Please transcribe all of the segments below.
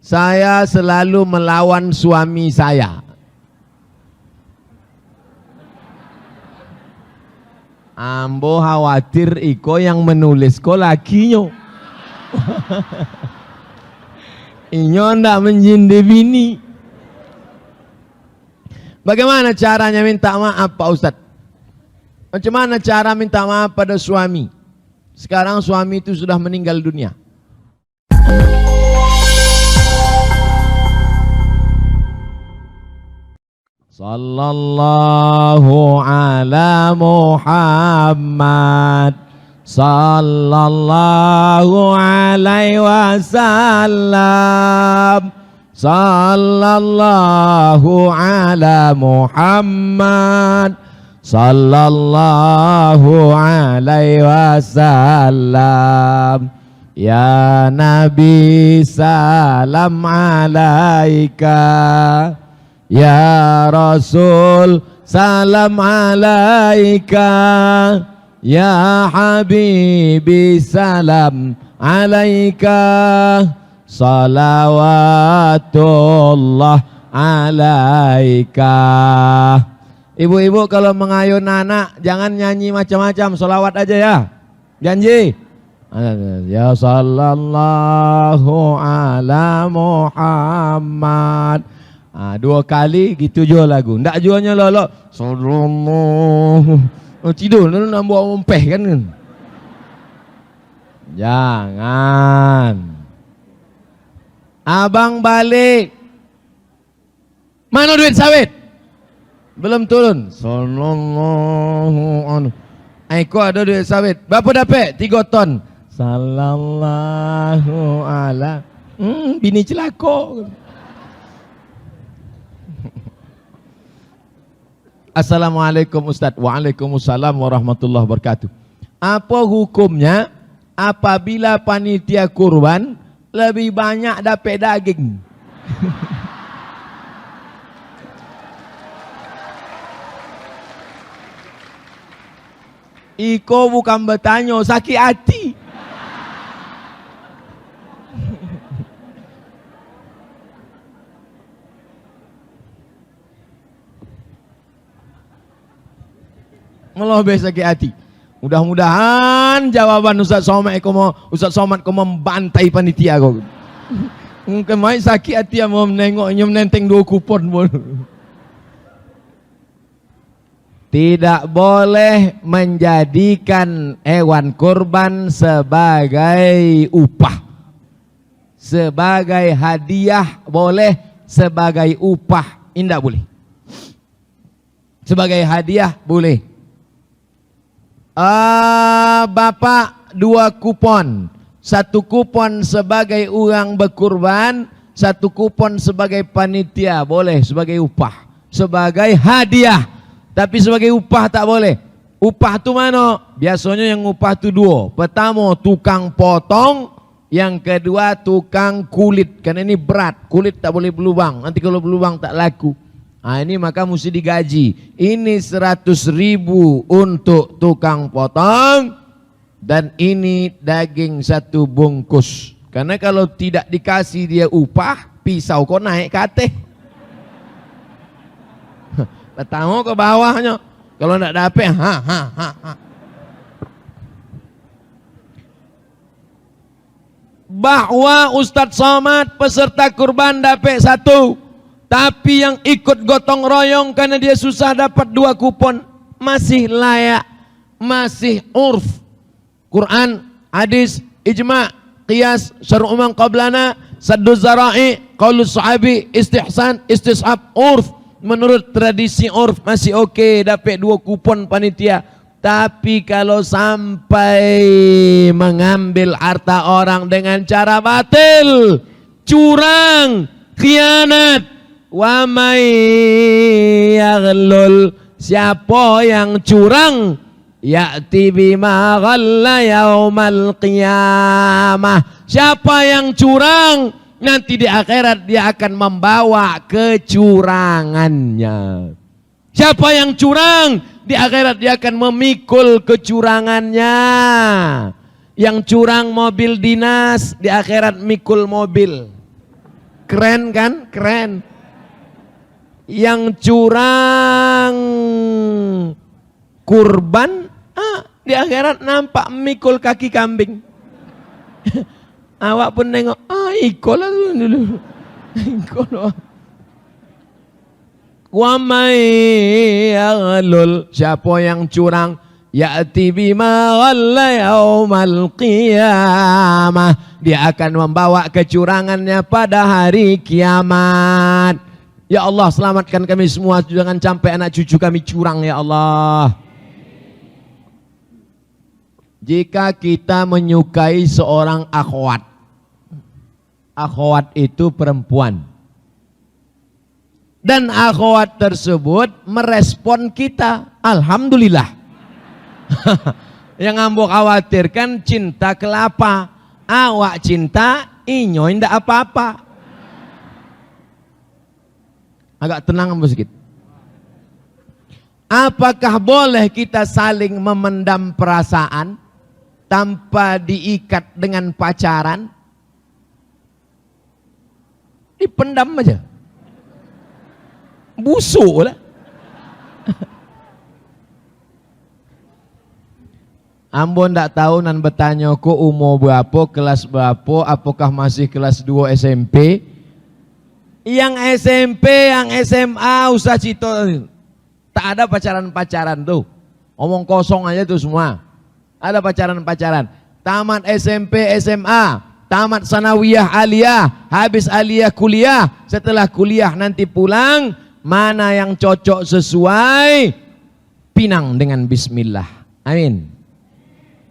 Saya selalu melawan suami saya. Ambo khawatir iko yang menulis ko lakinya. Inyo ndak menjindi bini. Bagaimana caranya minta maaf Pak Ustadz? Macam mana cara minta maaf pada suami? Sekarang suami itu sudah meninggal dunia. Sallallahu ala Muhammad, sallallahu alaihi wasallam, sallallahu ala Muhammad, sallallahu alaihi wasallam. Ya Nabi salam alaika, ya Rasul salam alaika, ya Habibi salam alaika, salawatullah alaika. Ibu-ibu kalau mengayun anak jangan nyanyi macam-macam, solawat aja ya. Janji. Ya sallallahu ala Muhammad. 2 kali gitu jua lagu. Ndak jualnya lolok. Sallallahu. Tidur nak buat ompeh kan. Jangan. Abang balik. Mana duit sawit? Belum turun. Sallallahu alaihi. Aiko ada duit sawit. Berapa dapat? 3 ton. Sallallahu ala. Bini celaka. Assalamualaikum Ustaz. Waalaikumsalam warahmatullahi wabarakatuh. Apa hukumnya apabila panitia kurban lebih banyak dapat daging? Iko bukan bertanya, sakit hati. Melobeh sakit hati. Mudah-mudahan jawaban Ustaz Somad kau membantai panitia kau. Mungkin main sakit hati mau menengoknya menenteng 2 kupon pun. Tidak boleh menjadikan hewan kurban sebagai upah. Sebagai hadiah boleh, sebagai upah tidak boleh. Sebagai hadiah boleh. Bapak 2 kupon. 1 kupon sebagai orang berkurban, 1 kupon sebagai panitia, boleh sebagai upah. Sebagai hadiah. Tapi sebagai upah tak boleh. Upah tu mana? Biasanya yang upah tu 2. Pertama tukang potong, yang kedua tukang kulit. Karena ini berat, kulit tak boleh berlubang. Nanti kalau berlubang tak laku. Ini maka mesti digaji. Ini 100.000 untuk tukang potong, dan ini daging 1 bungkus. Karena kalau tidak dikasih dia upah, pisau kau naik ke atas. Pertama ke bawahnya. Kalau tidak dapat, Bahwa Ustaz Somad peserta kurban dapat 1. Tapi yang ikut gotong royong karena dia susah dapat 2 kupon, masih layak, masih urf. Quran, hadis, ijma', qiyas, syar'u man qablana, saddu zara'i, qaulus sahabi, istihsan, istishab, urf. Menurut tradisi urf masih oke, dapat 2 kupon panitia. Tapi kalau sampai mengambil harta orang dengan cara batil, curang, khianat, wa may yaghlul, siapa yang curang, ya'ti bima ghalla yaumal qiyamah. Siapa yang curang, nanti di akhirat dia akan membawa kecurangannya. Siapa yang curang, di akhirat dia akan memikul kecurangannya. Yang curang mobil dinas, di akhirat mikul mobil. Keren kan? Keren. Yang curang kurban, di akhirat nampak mikul kaki kambing. Awak pun nengok, ikol lah dulu. Ikol lah. Wa may yaghlul, siapa yang curang, ya'ti bima ghalla yaumal qiyamah, dia akan membawa kecurangannya pada hari kiamat. Ya Allah, selamatkan kami semua, jangan sampai anak cucu kami curang ya Allah. Jika kita menyukai seorang akhwat, akhwat itu perempuan, dan akhwat tersebut merespon kita, alhamdulillah. Yang ambo khawatirkan cinta kelapa, awak cinta inyo ndak apa-apa. Agak tenang ambo sedikit. Apakah boleh kita saling memendam perasaan tanpa diikat dengan pacaran? Dipendam aja. Busuk lah. Ambo ndak tahu nan bertanya ko umur berapa, kelas berapa, apakah masih kelas 2 SMP? Yang SMP, yang SMA usah cito, tak ada pacaran-pacaran tuh. Omong kosong aja tuh semua. Ada pacaran-pacaran. Tamat SMP, SMA, tamat sanawiyah aliyah, habis aliyah kuliah, setelah kuliah nanti pulang, mana yang cocok sesuai, pinang dengan bismillah. Amin.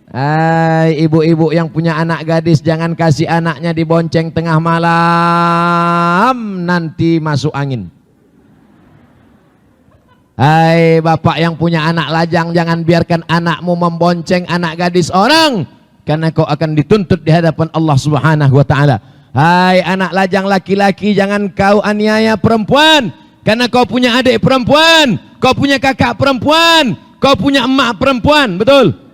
Hai ibu-ibu yang punya anak gadis, jangan kasih anaknya dibonceng tengah malam, nanti masuk angin. Hai bapak yang punya anak lajang, jangan biarkan anakmu membonceng anak gadis orang, karena kau akan dituntut di hadapan Allah Subhanahu wa taala. Hai anak lajang laki-laki, jangan kau aniaya perempuan, karena kau punya adik perempuan, kau punya kakak perempuan, kau punya emak perempuan, betul?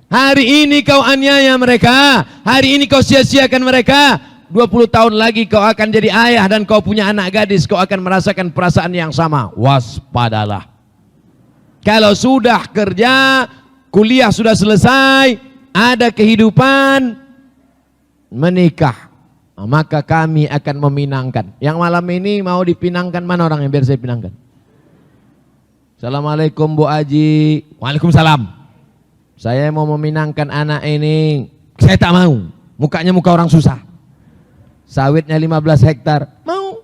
Hari ini kau aniaya mereka, hari ini kau sia-siakan mereka, 20 tahun lagi kau akan jadi ayah dan kau punya anak gadis, kau akan merasakan perasaan yang sama. Waspadalah. Kalau sudah kerja, kuliah sudah selesai, ada kehidupan, menikah, maka kami akan meminangkan. Yang malam ini mau dipinangkan mana orang yang biar saya pinangkan? Assalamualaikum Bu Aji. Waalaikumsalam. Saya mau meminangkan anak ini. Saya tak mau. Mukanya muka orang susah. Sawitnya 15 hektar. Mau.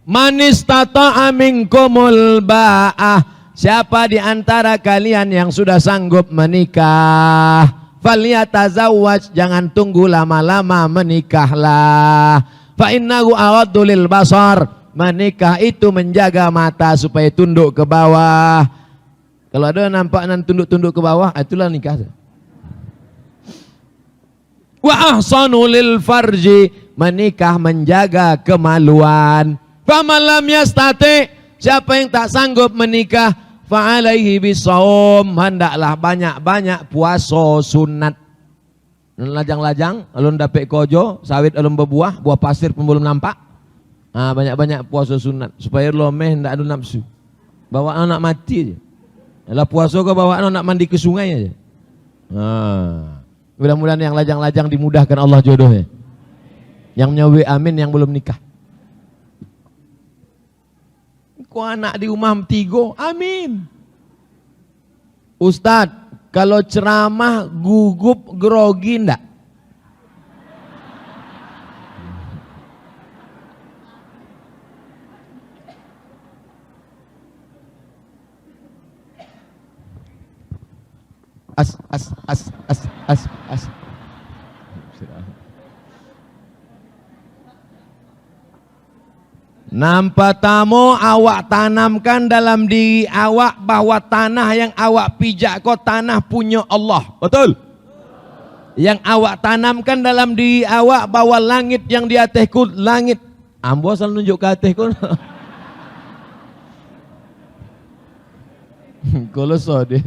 Man istata'a minkumul ba'ah. Siapa di antara kalian yang sudah sanggup menikah, falyatazawwaj, jangan tunggu lama-lama, menikahlah. Fa innahu aghaddu lil basar. Menikah itu menjaga mata supaya tunduk ke bawah. Kalau ada nampak nan tunduk-tunduk ke bawah, itulah nikah. Wa ahsanu lil farji, menikah menjaga kemaluan. Faman lam yastati, siapa yang tak sanggup menikah, fa alaihi bisawm, hendaklah banyak-banyak puasa sunat. Lajang-lajang alun dapet kojo, sawit alun berbuah, buah pasir pun belum nampak. Banyak-banyak puasa sunat supaya lomeh ndak ada nafsu. Bawa anak mati aja. Lah puasa kau bawa anak mandi ke sungai aja. Mudah-mudahan yang lajang-lajang dimudahkan Allah jodohnya. Yang nyawi amin, yang belum nikah. Kau anak di rumah 3, amin. Ustadz, kalau ceramah gugup grogi ndak? As. Nampak tamu awak tanamkan dalam diri awak bahwa tanah yang awak pijak kau tanah punya Allah, betul? Yang awak tanamkan dalam diri awak bahwa langit yang di atasku langit. Ambo asal nunjuk ke atasku. Kalau sodit.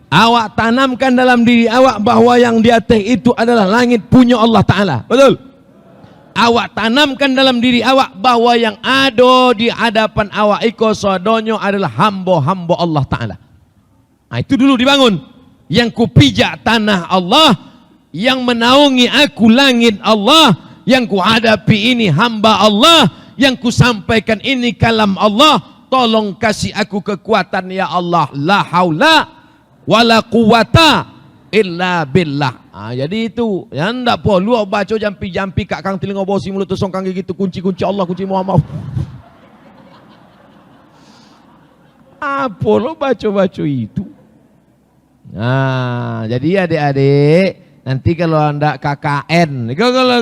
Awak tanamkan dalam diri awak bahwa yang di atas itu adalah langit punya Allah Ta'ala. Betul? Awak tanamkan dalam diri awak bahwa yang ada di hadapan awak iko sodonyo adalah hamba-hamba Allah Ta'ala. Nah, itu dulu dibangun. Yang kupijak tanah Allah, yang menaungi aku langit Allah, yang kuhadapi ini hamba Allah, yang kusampaikan ini kalam Allah. Tolong kasih aku kekuatan ya Allah. La haula wala quwata illa billah. Jadi itu ya ndak po lu baca jampi-jampi kak kang telinga bosi mulut tosong kang gitu kunci-kunci Allah kunci Muhammad. Apa lo baca-baca itu? Nah, jadi adik-adik nanti kalau anda KKN,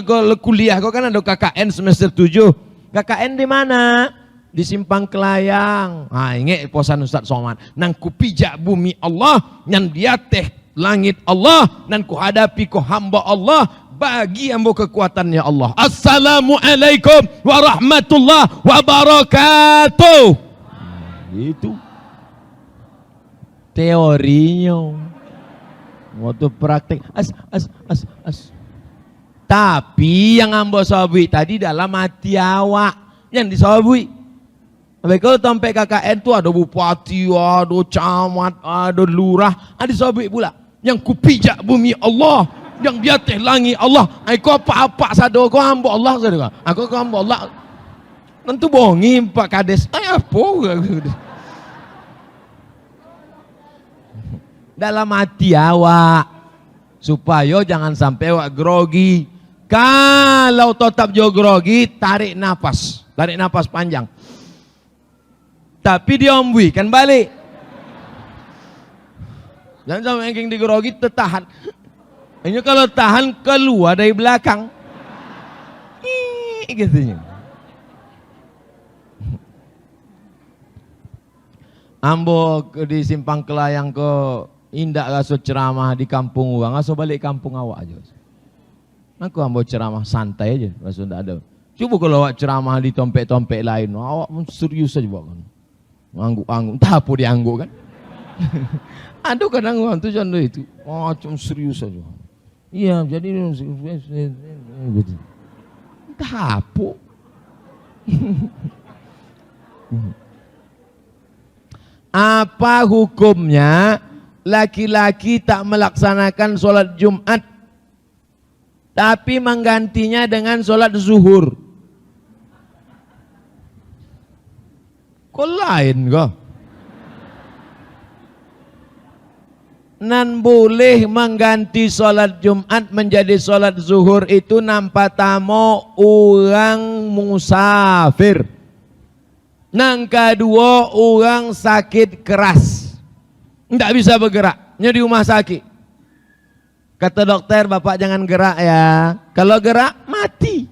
kalau kuliah kau kan ada KKN semester 7. KKN di mana? Di Simpang Kelayang. Nah, ingat posan Ustaz Somad. Nang kupijak bumi Allah, yang dia teh langit Allah, nan kuhadapi ku hamba Allah, bagi hamba kekuatannya Allah. Assalamualaikum warahmatullahi wabarakatuh. Itu teorinya. Waktu praktek Tapi yang hamba sabui tadi dalam hati awak yang disabui. Tapi kalau sampai KKN itu ada bupati, ada camat, ada lurah, ada sabik pula. Yang kupijak bumi Allah, yang di atas langit Allah. Aku apa-apa sado kau hamba Allah sado. Aku hamba Allah. Tentu bongi Pak Kades. Apa? Dalam hati awak supaya jangan sampai awak grogi. Kalau tetap jo grogi, tarik nafas panjang. Tapi dia ombui kan balik. Jangan sampai yang digrogi tertahan. Ini kalau tahan keluar dari belakang. Gitu. Ambo di Simpang Kelayang ke indak gaso ceramah di kampung orang, gaso balik kampung awak aja. Aku ambo ceramah santai aja, gaso ndak ada. Coba kalau awak ceramah di tompek-tompek lain, awak serius aja bukan. Angguk-angguk, entah apa diangguk kan. Aduh kadang orang tu contoh itu, macam serius aja. Iya, jadi gitu. Entah apa. Apa hukumnya laki-laki tak melaksanakan sholat Jumat tapi menggantinya dengan sholat zuhur? Kok lain kok? Nan boleh mengganti sholat Jumat menjadi sholat zuhur itu nampak tamu orang musafir. Nang kedua orang sakit keras, tidak bisa bergeraknya di rumah sakit. Kata dokter, bapak jangan gerak ya. Kalau gerak mati.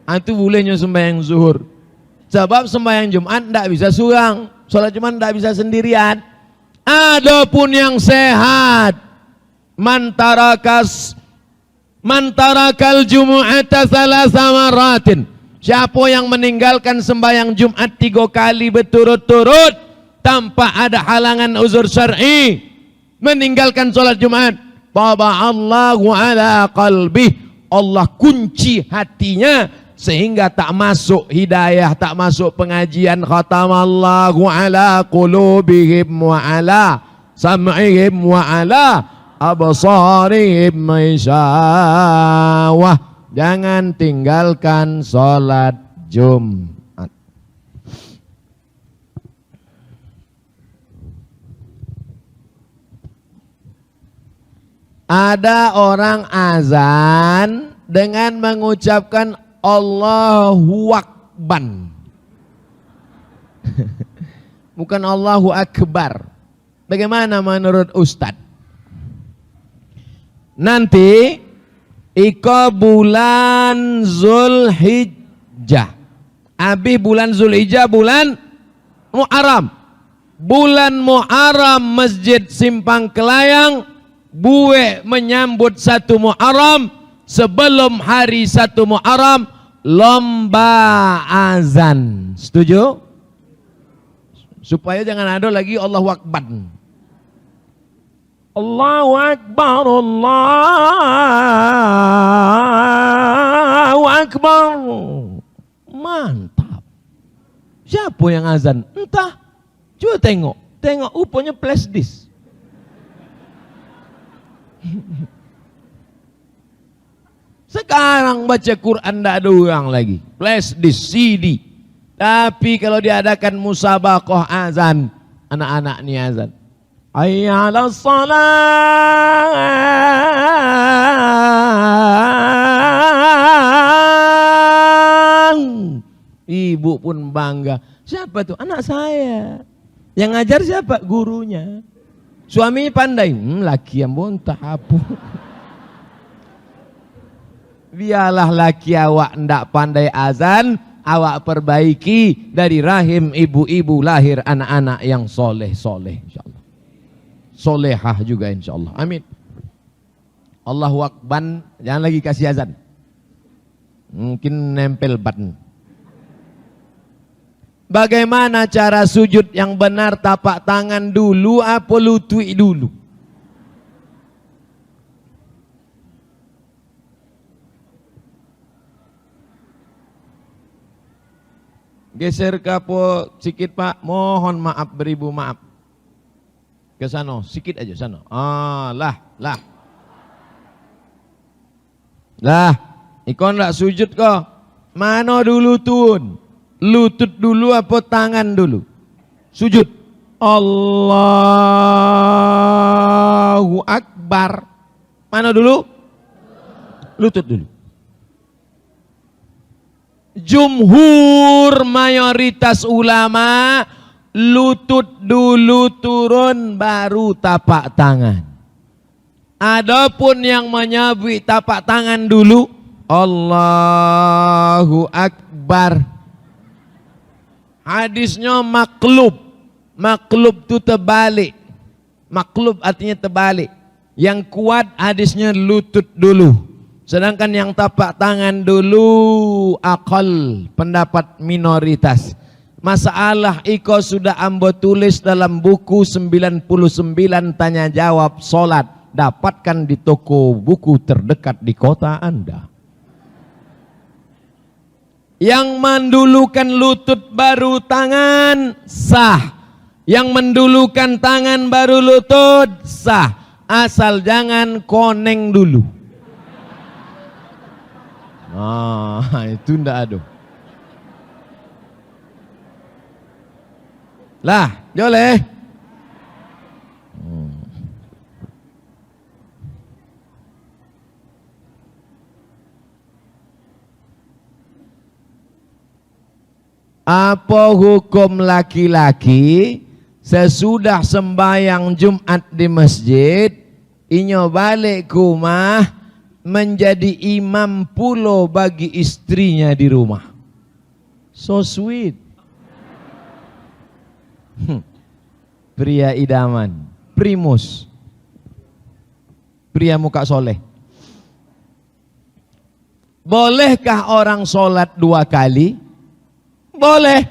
Itu bolehnya sembahyang zuhur. Sebab sembahyang Jumat tidak bisa surang, sholat Jumat tidak bisa sendirian. Adapun yang sehat, mantarakal Jumu'ata salasa maratin. Siapa yang meninggalkan sembahyang Jumat 3 kali berturut-turut tanpa ada halangan uzur syar'i, meninggalkan sholat Jumat, taba'allahu ala qalbih, Allah kunci hatinya sehingga tak masuk hidayah, tak masuk pengajian. Khatamallahu ala qulubihim wa ala sam'ihim wa ala absarihim maishawah. Jangan tinggalkan sholat Jumat. Ada orang azan dengan mengucapkan Allahu Akbar. Bukan Allahu Akbar. Bagaimana menurut Ustadz? Nanti iko bulan Zulhijjah. Abi bulan Zulhijjah bulan Muharram. Bulan Muharram Masjid Simpang Kelayang buwe menyambut 1 Muharram. Sebelum hari 1 Muharram lomba azan. Setuju? Supaya jangan ada lagi Allahu Akbar. Allahu Akbar, Allahu Akbar. Mantap. Siapa yang azan? Entah. Coba tengok. Tengok rupanya flash disk. Sekarang baca Quran tidak ada orang lagi. Flash disk, CD. Tapi kalau diadakan musabaqah azan, anak-anak ni azan. Hayya 'alas salah. Ibu pun bangga. Siapa tuh? Anak saya. Yang ngajar siapa? Gurunya. Suaminya pandai. Laki yang bontah apa? Biarlah laki awak ndak pandai azan, awak perbaiki dari rahim ibu-ibu lahir anak-anak yang soleh-soleh insyaallah. Solehah juga insyaallah. Amin. Allahu Akbar, jangan lagi kasih azan. Mungkin nempel button. Bagaimana cara sujud yang benar? Tapak tangan dulu apa lutut dulu? Geser kapo sikit Pak, mohon maaf beribu maaf. Ke sana, sikit aja sana. Lah. Ikon ndak sujud kok. Mana dulu tun? Lutut dulu apa tangan dulu? Sujud. Allahu Akbar. Mana dulu? Lutut dulu. Jumhur mayoritas ulama lutut dulu turun baru tapak tangan. Adapun yang menyebut tapak tangan dulu, Allahu Akbar. Hadisnya maklub. Maklub itu terbalik. Maklub artinya terbalik. Yang kuat hadisnya lutut dulu. Sedangkan yang tapak tangan dulu akal, pendapat minoritas. Masalah iko sudah ambo tulis dalam buku 99 tanya jawab solat. Dapatkan di toko buku terdekat di kota Anda. Yang mendulukan lutut baru tangan sah. Yang mendulukan tangan baru lutut sah. Asal jangan koneng dulu. Itu ndak ada. Lah, boleh. Apa hukum laki-laki sesudah sembahyang Jumat di masjid, inyo balik ke rumah menjadi imam pulo bagi istrinya di rumah? So sweet. Pria idaman, primus, pria muka soleh. Bolehkah orang sholat 2 kali? Boleh.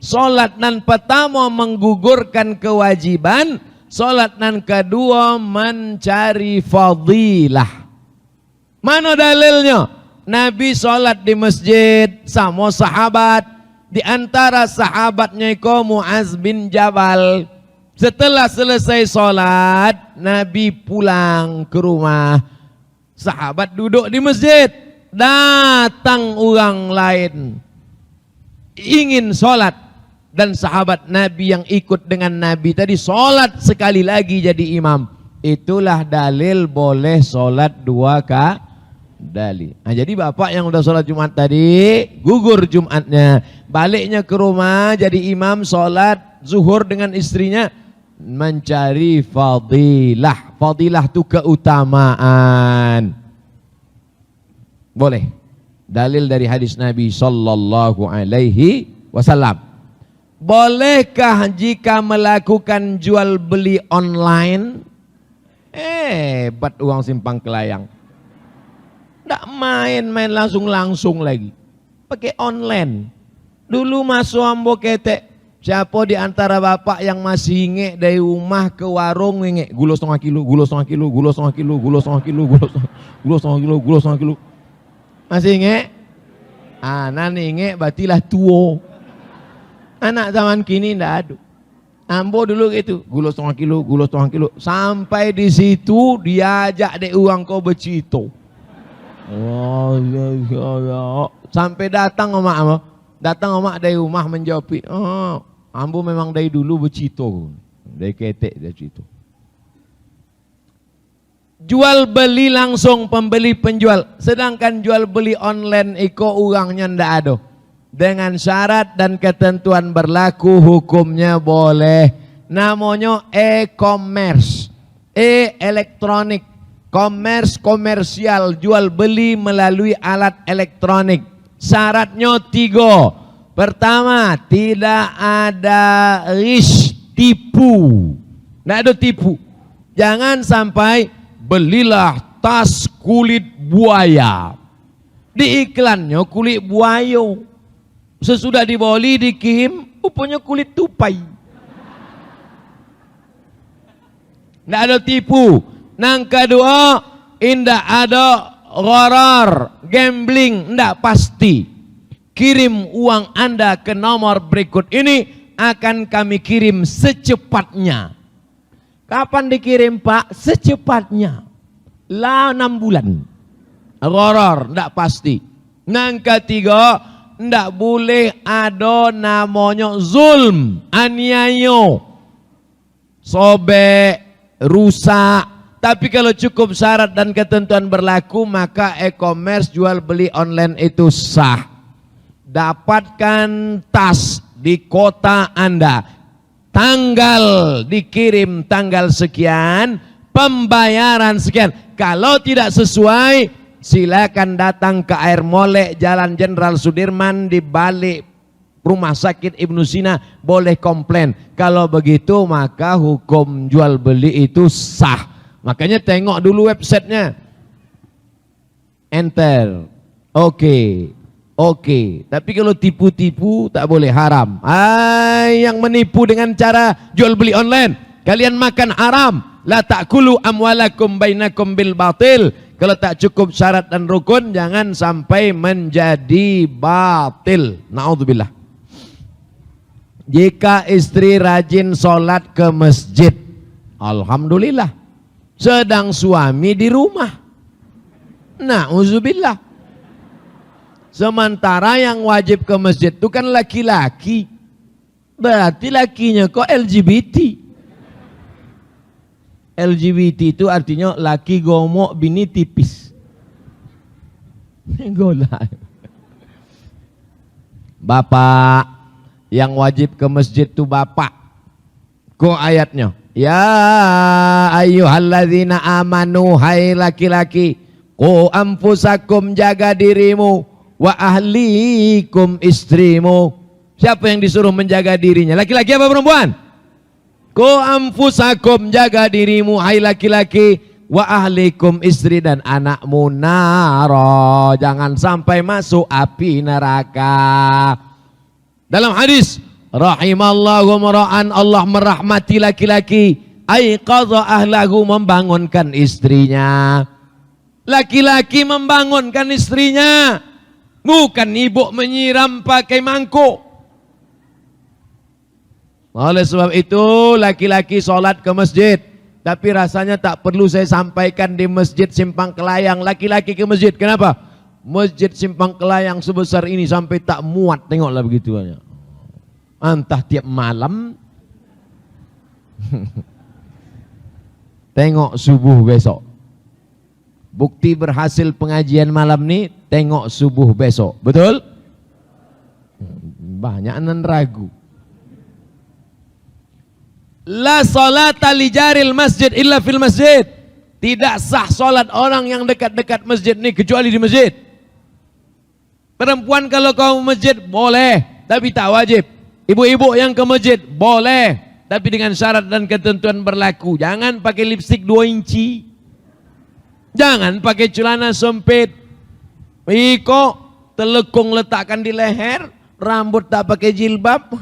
Sholat nan pertama menggugurkan kewajiban, sholat nan kedua mencari fadilah. Mana dalilnya? Nabi sholat di masjid sama sahabat. Di antara sahabatnya itu Muaz bin Jabal. Setelah selesai sholat, Nabi pulang ke rumah. Sahabat duduk di masjid. Datang orang lain ingin sholat. Dan sahabat Nabi yang ikut dengan Nabi tadi sholat sekali lagi jadi imam. Itulah dalil boleh sholat 2 kali. Nah, jadi bapak yang udah sholat Jumat tadi, gugur Jumatnya, baliknya ke rumah jadi imam sholat zuhur dengan istrinya, mencari fadilah. Fadilah itu keutamaan. Boleh. Dalil dari hadis Nabi sallallahu alaihi wasallam. Bolehkah jika melakukan jual beli online? Hebat uang simpang kelayang. Nggak main langsung lagi. Pakai online. Dulu masuk ambo ketek Siapa di antara bapak yang masih ingek dari rumah ke warung ingek gula setengah kilo, gula setengah kilo, gula setengah kilo, gula setengah kilo, gula setengah kilo, gula setengah kilo. Masih ingek? Ah, nani ingek berartilah tua. Anak zaman kini ndak ada. Ambo dulu gitu, gula setengah kilo, gula setengah kilo. Sampai di situ diajak dek uang kau bercito. Oh ya. Sampai datang omak ambo. Datang omak dari rumah menjawab, oh, ambo memang dari dulu bercito. Dari ketek dia cito. Jual beli langsung pembeli penjual. Sedangkan jual beli online iko orangnya ndak ada. Dengan syarat dan ketentuan berlaku hukumnya boleh. Namanya e-commerce. E-elektronik. Commerce komersial, jual beli melalui alat elektronik. Syaratnya 3. Pertama, tidak ada risk tipu. Tidak ada tipu. Jangan sampai belilah tas kulit buaya. Di iklannya kulit buaya. Sesudah dibeli dikirim, rupanya kulit tupai. Tidak ada tipu. Nang kedua, indah ada gharar, gambling, tidak pasti. Kirim uang Anda ke nomor berikut ini, akan kami kirim secepatnya. Kapan dikirim Pak? Secepatnya. 6 bulan. Gharar, tidak pasti. Nang ketiga, tidak boleh ada namanya zulm, aniaya, sobek, rusak. Tapi kalau cukup syarat dan ketentuan berlaku, maka e-commerce jual beli online itu sah. Dapatkan tas di kota Anda, tanggal dikirim tanggal sekian, pembayaran sekian. Kalau tidak sesuai, silakan datang ke Air Molek Jalan Jenderal Sudirman di balik Rumah Sakit Ibnu Sina, boleh komplain. Kalau begitu maka hukum jual beli itu sah. Makanya tengok dulu websitenya. Enter. Oke. Tapi kalau tipu-tipu tak boleh, haram. Yang menipu dengan cara jual beli online, kalian makan haram. La ta'kulu amwalakum bainakum bil batil. Kalau tak cukup syarat dan rukun, jangan sampai menjadi batil. Na'udzubillah. Jika istri rajin sholat ke masjid, alhamdulillah. Sedang suami di rumah, na'udzubillah. Sementara yang wajib ke masjid itu kan laki-laki. Berarti lakinya kok LGBT. LGBT itu artinya laki gomok bini tipis. Gola. Bapak yang wajib ke masjid itu bapak. Kok ayatnya? Ya ayyuhalladzina amanu, hai laki-laki, qu anfusakum, jaga dirimu, wa ahlikum, istrimu. Siapa yang disuruh menjaga dirinya? Laki-laki apa perempuan? Qu anfusakum, jaga dirimu, hai laki-laki, wa ahlikum, istri dan anakmu, naro, jangan sampai masuk api neraka. Dalam hadis, rahimallahu mara'an, Allah merahmati laki-laki, aiqadha ahlahu, membangunkan istrinya. Laki-laki membangunkan istrinya, bukan ibu menyiram pakai mangkuk. Oleh sebab itu laki-laki sholat ke masjid, tapi rasanya tak perlu saya sampaikan di Masjid Simpang Kelayang. Laki-laki ke masjid, kenapa? Masjid Simpang Kelayang sebesar ini sampai tak muat, tengoklah begitu aja. Entah tiap malam tengok subuh besok. Bukti berhasil pengajian malam ini, tengok subuh besok. Betul? Banyak nan ragu. La salata li jaril masjid illa fil masjid. Tidak sah solat orang yang dekat-dekat masjid ini kecuali di masjid. Perempuan kalau kau masjid boleh, tapi tak wajib. Ibu-ibu yang ke masjid boleh, tapi dengan syarat dan ketentuan berlaku. Jangan pakai lipstik 2 inci. Jangan pakai celana sempit. Iko telekung letakkan di leher, rambut tak pakai jilbab,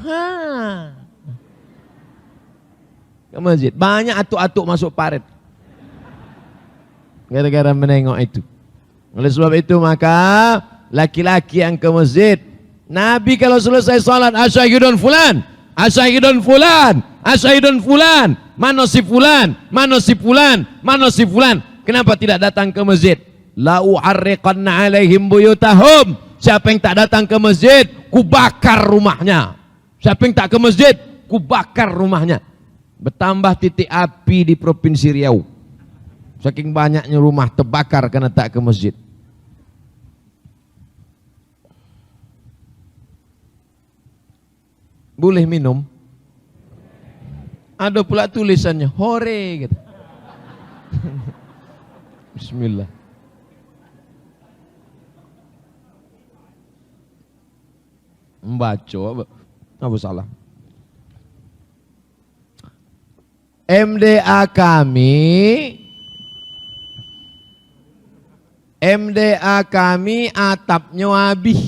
ke masjid. Banyak atuk-atuk masuk paret. Gara-gara menengok itu. Oleh sebab itu maka laki-laki yang ke masjid, Nabi kalau selesai salat, asyhadun fulan, asyhadun fulan, asyhadun fulan, mana si fulan, mana si fulan, mana si fulan. Kenapa tidak datang ke masjid? La u'arriqanna alaihim buyutahum. Siapa yang tak datang ke masjid, ku bakar rumahnya. Siapa yang tak ke masjid, ku bakar rumahnya. Bertambah titik api di Provinsi Riau. Saking banyaknya rumah terbakar karena tak ke masjid. Boleh minum? Ada pula tulisannya, hore gitu. Bismillah. Membaca apa salah? MDA kami atapnya habis.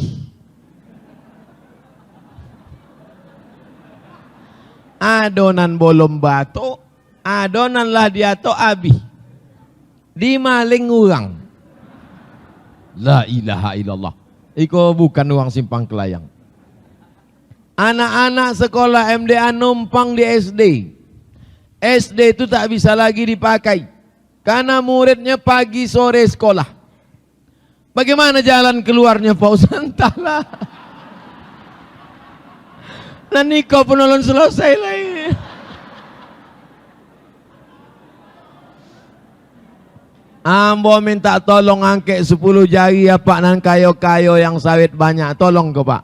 Adonan bolong batu, adonan lah dia to habis. Dimaling orang. La ilaha illallah. Iko bukan uang simpang kelayang. Anak-anak sekolah MDA numpang di SD. SD itu tak bisa lagi dipakai. Karena muridnya pagi sore sekolah. Bagaimana jalan keluarnya Pak Ustaz? Entahlah. Nah nikah penolong selesai lah ini. Ambo minta tolong angket 10 jari ya Pak nan kayo-kayo yang sawit banyak. Tolong ke Pak.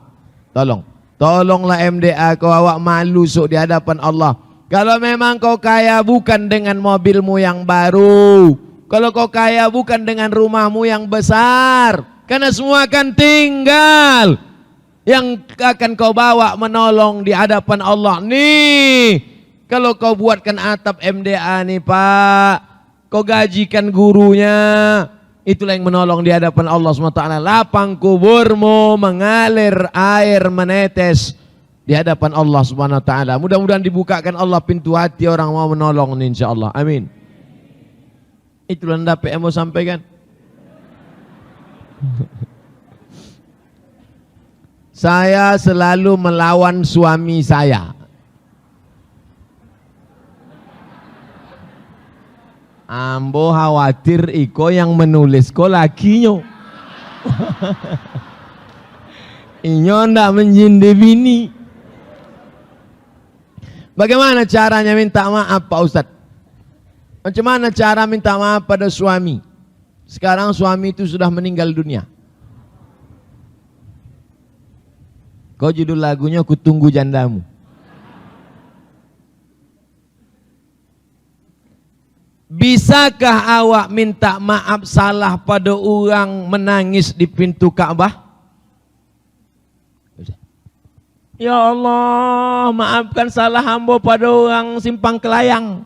Tolong. Tolonglah MDA kau awak malu sok di hadapan Allah. Kalau memang kau kaya bukan dengan mobilmu yang baru. Kalau kau kaya bukan dengan rumahmu yang besar. Karena semua akan tinggal. Yang akan kau bawa menolong di hadapan Allah. Nih. Kalau kau buatkan atap MDA nih Pak. Kau gajikan gurunya. Itulah yang menolong di hadapan Allah SWT. Lapang kuburmu mengalir air menetes di hadapan Allah SWT. Mudah-mudahan dibukakan Allah pintu hati orang mau menolong ini insyaAllah. Amin. Itulah yang dapat yang mau sampaikan. Saya selalu melawan suami saya. Ambo khawatir iko yang menulis ko lakinya. Inyo ndak menjindi bini. Bagaimana caranya minta maaf Pak Ustadz? Macam mana cara minta maaf pada suami? Sekarang suami itu sudah meninggal dunia. Kau judul lagunya Ku Tunggu Jandamu. Bisakah awak minta maaf salah pada orang menangis di pintu Ka'bah? Ya Allah, maafkan salah hamba pada orang simpang kelayang.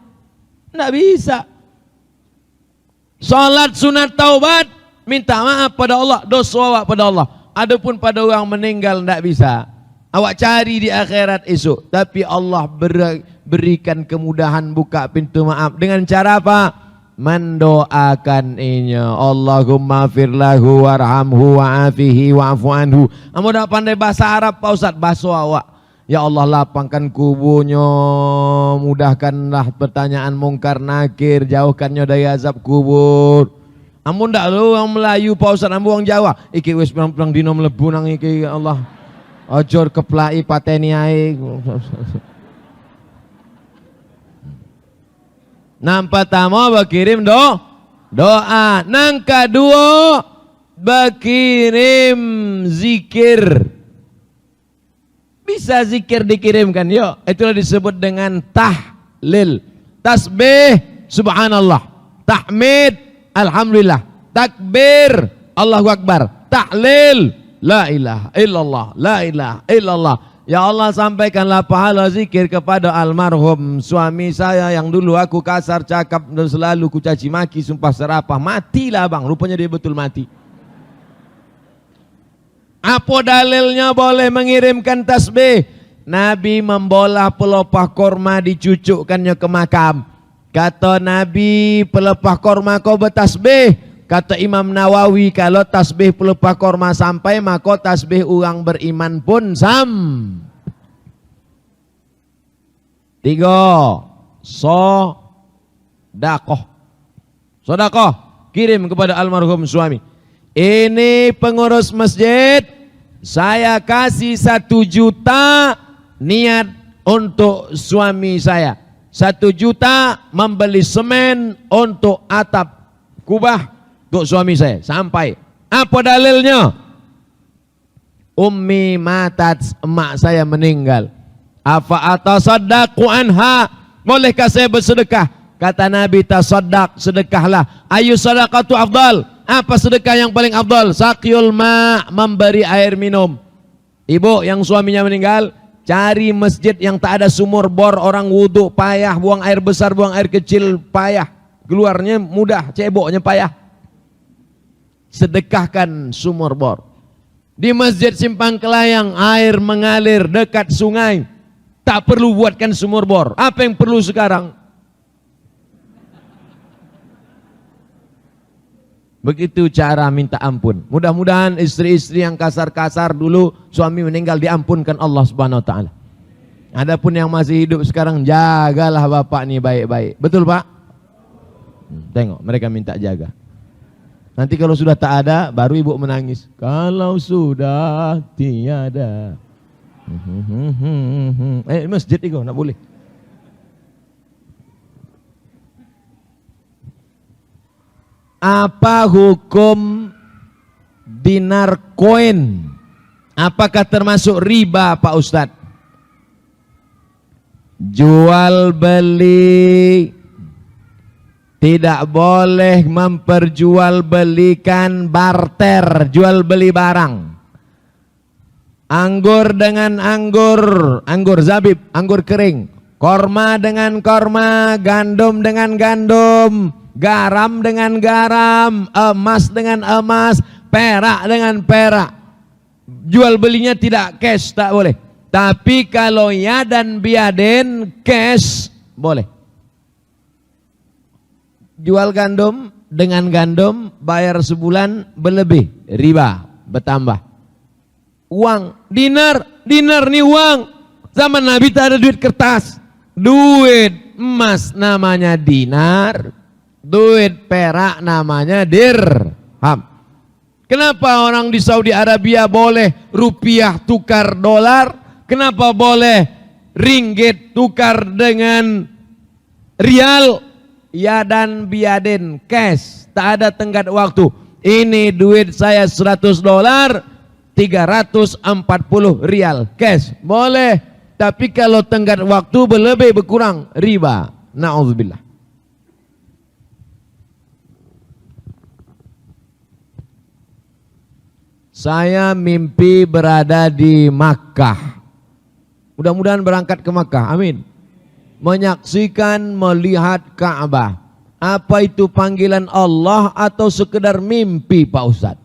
Tidak bisa. Salat sunat taubat, minta maaf pada Allah, dosa awak pada Allah. Adapun pada orang meninggal tidak bisa. Awak cari di akhirat esok. Tapi Allah berikan kemudahan buka pintu maaf. Dengan cara apa? Mendoakan inya. Allahumma firlahu warhamhu wa'afihi wa'afu anhu. Kamu dah pandai bahasa Arab Pak Ustaz? Bahasa awak. Ya Allah lapangkan kuburnya. Mudahkanlah pertanyaan mungkar nakir. Jauhkannya dari azab kubur. Amun ndak lu orang Melayu Pak Ustaz, ambo orang Jawa. Iki wis perang dino mlebu nang iki ya Allah. Ojor keplai pateni ae. Nang pertama berkirim doa. Nang kedua berkirim zikir. Bisa zikir dikirimkan yuk. Itulah disebut dengan tahlil. Tasbih subhanallah. Tahmid alhamdulillah. Takbir Allahu Akbar. Tahlil la ilaha illallah, la ilaha illallah. Ya Allah sampaikanlah pahala zikir kepada almarhum suami saya yang dulu aku kasar cakap dan selalu ku caci maki, sumpah serapah. Matilah bang, rupanya dia betul mati. Apa dalilnya boleh mengirimkan tasbih? Nabi membolah pelepah korma dicucukkannya ke makam. Kata Nabi, pelepah korma kau bertasbih. Kata Imam Nawawi, kalau tasbih pelepah korma sampai, maka tasbih orang beriman pun Tiga, sodakoh. Sodakoh, kirim kepada almarhum suami. Ini pengurus masjid, saya kasih 1 juta niat untuk suami saya. 1 juta membeli semen untuk atap kubah untuk suami saya. Sampai. Apa dalilnya? Ummi matat, emak saya meninggal. Afa atasaddaqu anha, bolehkah saya bersedekah? Kata Nabi, tasaddaq, sedekahlah. Ayu sadaqatu afdal, apa sedekah yang paling afdal? Saqyul ma, memberi air minum. Ibu yang suaminya meninggal, cari masjid yang tak ada sumur bor, orang wudhu payah, buang air besar, buang air kecil payah, keluarnya mudah, ceboknya payah. Sedekahkan sumur bor. Di masjid Simpang Kelayang air mengalir dekat sungai, tak perlu buatkan sumur bor. Apa yang perlu sekarang? Begitu cara minta ampun. Mudah-mudahan istri-istri yang kasar-kasar dulu suami meninggal diampunkan Allah Subhanahu wa taala. Adapun yang masih hidup sekarang, jagalah bapak nih baik-baik. Betul, Pak? Tengok, mereka minta jaga. Nanti kalau sudah tak ada, baru ibu menangis. Kalau sudah tiada. Masjid itu, nak boleh. Apa hukum dinar koin? Apakah termasuk riba, Pak Ustadz? Jual beli, tidak boleh memperjualbelikan barter, jual beli barang. Anggur dengan anggur, anggur zabib, anggur kering. Korma dengan korma, gandum dengan gandum, garam dengan garam, emas dengan emas, perak dengan perak. Jual belinya tidak cash, tak boleh. Tapi kalau ya dan biaden cash boleh. Jual gandum dengan gandum, bayar sebulan berlebih, riba bertambah. Uang, dinar nih uang. Zaman Nabi tak ada duit kertas. Duit emas namanya dinar, duit perak namanya dirham. Kenapa orang di Saudi Arabia boleh rupiah tukar dolar? Kenapa boleh ringgit tukar dengan rial? Ya dan biaden cash, tak ada tenggat waktu. Ini duit saya 100 dolar, 340 rial cash, boleh. Tapi kalau tenggat waktu berlebih berkurang, riba. Na'udzubillah. Saya mimpi berada di Makkah. Mudah-mudahan berangkat ke Makkah, amin. Menyaksikan, melihat Ka'bah. Apa itu panggilan Allah atau sekedar mimpi, Pak Ustadz?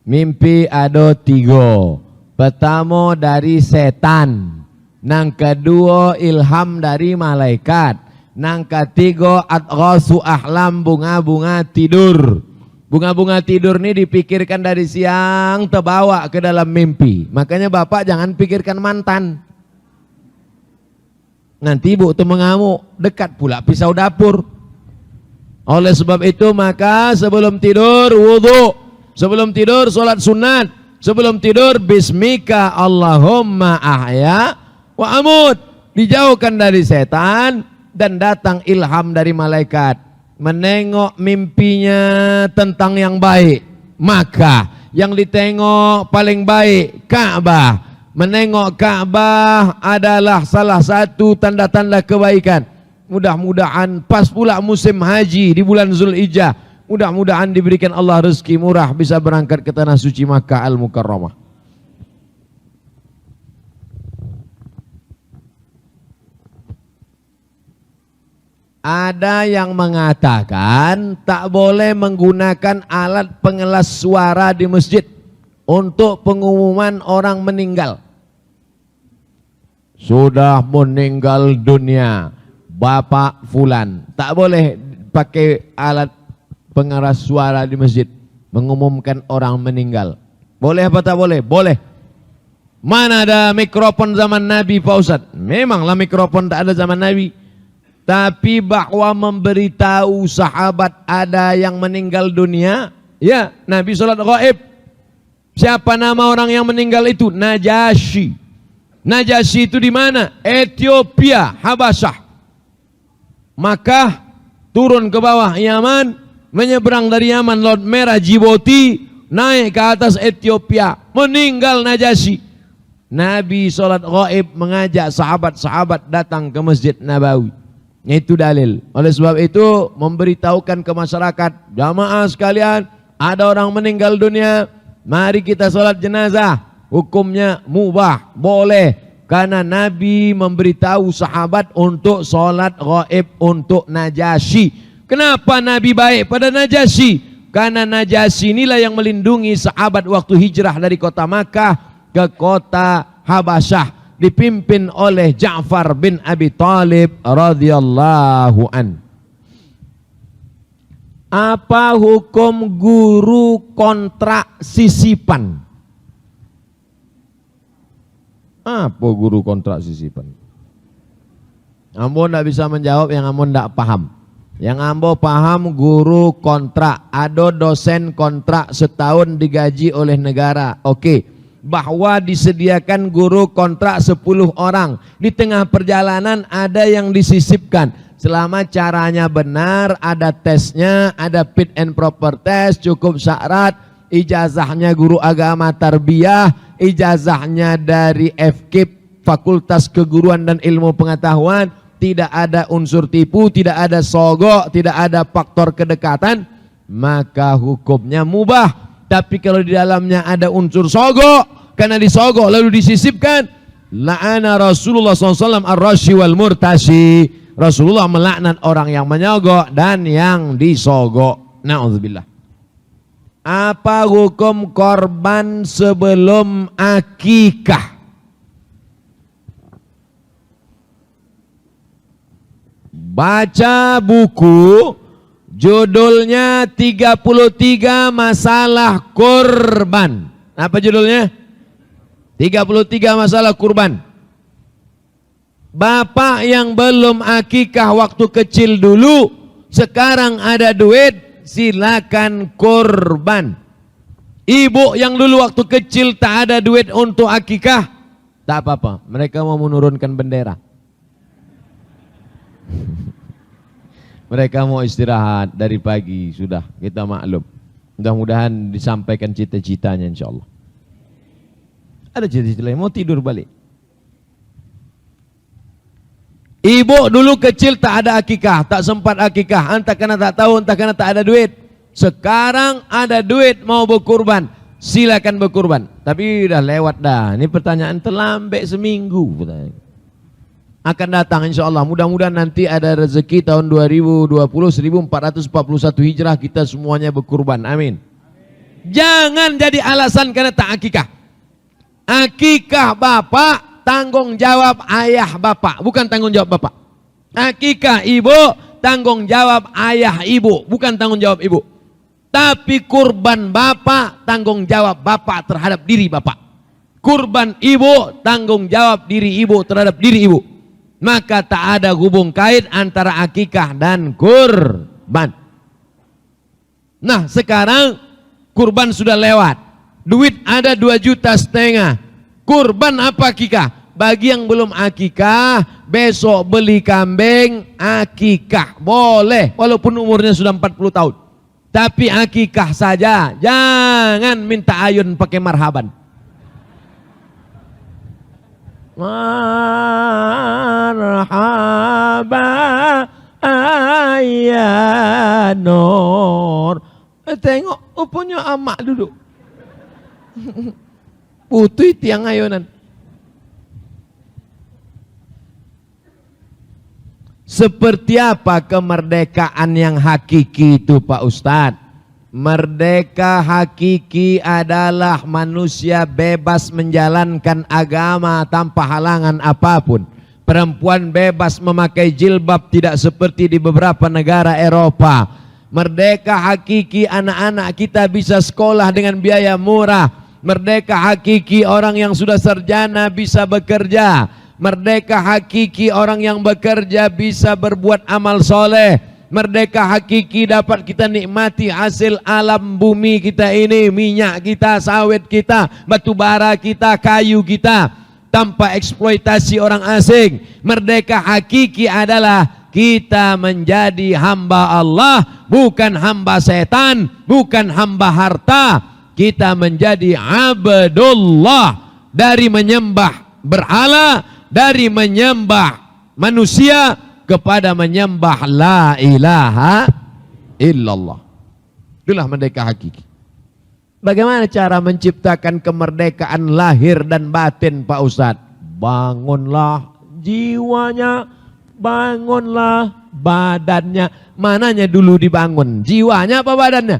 Mimpi ada 3. Pertama dari setan, nang kedua ilham dari malaikat, nang ketiga adghasu ahlam, bunga-bunga tidur. Bunga-bunga tidur ini dipikirkan dari siang, terbawa ke dalam mimpi. Makanya bapak jangan pikirkan mantan. Nanti ibu tuh mengamuk, dekat pula pisau dapur. Oleh sebab itu maka sebelum tidur wudu, sebelum tidur sholat sunat, sebelum tidur bismika Allahumma ahya wa amut. Dijauhkan dari setan dan datang ilham dari malaikat. Menengok mimpinya tentang yang baik, maka yang ditengok paling baik Ka'bah. Menengok Ka'bah adalah salah satu tanda-tanda kebaikan. Mudah-mudahan pas pula musim haji di bulan Zulhijjah, mudah-mudahan diberikan Allah rezeki murah bisa berangkat ke tanah suci Makkah Al-Mukarramah. Ada yang mengatakan tak boleh menggunakan alat pengeras suara di masjid untuk pengumuman orang meninggal. Sudah meninggal dunia Bapak Fulan. Tak boleh pakai alat pengeras suara di masjid mengumumkan orang meninggal. Boleh apa tak boleh? Boleh. Mana ada mikrofon zaman Nabi Pak Ustadz? Memanglah mikrofon tak ada zaman Nabi. Tapi bahwa memberitahu sahabat ada yang meninggal dunia, ya, Nabi sholat gaib. Siapa nama orang yang meninggal itu? Najasyi. Najasyi itu di mana? Ethiopia, Habasyah. Maka turun ke bawah Yaman, menyeberang dari Yaman Laut Merah Djibouti, naik ke atas Ethiopia, meninggal Najasyi. Nabi sholat gaib mengajak sahabat-sahabat datang ke Masjid Nabawi. Itu dalil. Oleh sebab itu memberitahukan ke masyarakat, jamaah sekalian, ada orang meninggal dunia, mari kita sholat jenazah. Hukumnya mubah, boleh. Karena Nabi memberitahu sahabat untuk sholat gaib untuk Najasyi. Kenapa Nabi baik pada Najasyi? Karena Najasyi inilah yang melindungi sahabat waktu hijrah dari kota Makkah ke kota Habasyah, dipimpin oleh Ja'far bin Abi Thalib radhiyallahu an. Apa hukum guru kontrak sisipan? Apa guru kontrak sisipan? Ambo tidak bisa menjawab yang ambo tidak paham. Yang ambo paham guru kontrak, ada dosen kontrak setahun digaji oleh negara. Oke. Bahwa disediakan guru kontrak 10 orang. Di tengah perjalanan ada yang disisipkan. Selama caranya benar, ada tesnya, ada fit and proper test, cukup syarat, ijazahnya guru agama tarbiyah, ijazahnya dari FKIP, Fakultas Keguruan dan Ilmu Pengetahuan, tidak ada unsur tipu, tidak ada sogok, tidak ada faktor kedekatan, maka hukumnya mubah. Tapi kalau di dalamnya ada unsur sogok, karena disogok lalu disisipkan, la'ana Rasulullah SAW ar-rashi wal murtashi. Rasulullah melaknat orang yang menyogok dan yang disogok. Na'udzubillah. Apa hukum korban sebelum akikah? Baca buku judulnya 33 masalah kurban. Apa judulnya? 33 masalah kurban. Bapak yang belum akikah waktu kecil dulu, sekarang ada duit, silakan kurban. Ibu yang dulu waktu kecil tak ada duit untuk akikah, tak apa-apa, mereka mau menurunkan bendera. Mereka mau istirahat dari pagi, sudah kita maklum. Mudah-mudahan disampaikan cita-citanya insya Allah. Ada cita-cita lain, mau tidur balik. Ibu dulu kecil tak ada akikah, tak sempat akikah, entah karena tak tahu, entah karena tak ada duit. Sekarang ada duit mau berkurban, silakan berkurban. Tapi udah lewat dah. Ini pertanyaan terlambat seminggu. Akan datang insya Allah. Mudah-mudahan nanti ada rezeki tahun 2020 1441 Hijrah kita semuanya berkurban. Amin. Jangan jadi alasan karena tak akikah. Akikah bapak, tanggung jawab ayah bapak, bukan tanggung jawab bapak. Akikah ibu, tanggung jawab ayah ibu, bukan tanggung jawab ibu. Tapi kurban bapak, tanggung jawab bapak terhadap diri bapak. Kurban ibu, tanggung jawab diri ibu terhadap diri ibu. Maka tak ada hubung kait antara akikah dan kurban. Nah sekarang kurban sudah lewat, duit ada 2,5 juta. Kurban apa akikah? Bagi yang belum akikah, besok beli kambing akikah, boleh walaupun umurnya sudah 40 tahun. Tapi akikah saja, jangan minta ayun pakai marhaban. Marhaba ayanor. Tengok punya amak duduk. Putih tiang ayunan. Seperti apa kemerdekaan yang hakiki itu Pak Ustadz? Merdeka hakiki adalah manusia bebas menjalankan agama tanpa halangan apapun. Perempuan bebas memakai jilbab, tidak seperti di beberapa negara Eropa. Merdeka hakiki, anak-anak kita bisa sekolah dengan biaya murah. Merdeka hakiki, orang yang sudah sarjana bisa bekerja. Merdeka hakiki, orang yang bekerja bisa berbuat amal soleh. Merdeka hakiki, dapat kita nikmati hasil alam bumi kita ini, minyak kita, sawit kita, batu bara kita, kayu kita, tanpa eksploitasi orang asing. Merdeka hakiki adalah kita menjadi hamba Allah, bukan hamba setan, bukan hamba harta. Kita menjadi abdullah, dari menyembah berhala, dari menyembah manusia kepada menyembah la ilaha illallah. Itulah merdeka hakiki. Bagaimana cara menciptakan kemerdekaan lahir dan batin Pak Ustadz? Bangunlah jiwanya, bangunlah badannya. Mananya dulu dibangun? Jiwanya apa badannya?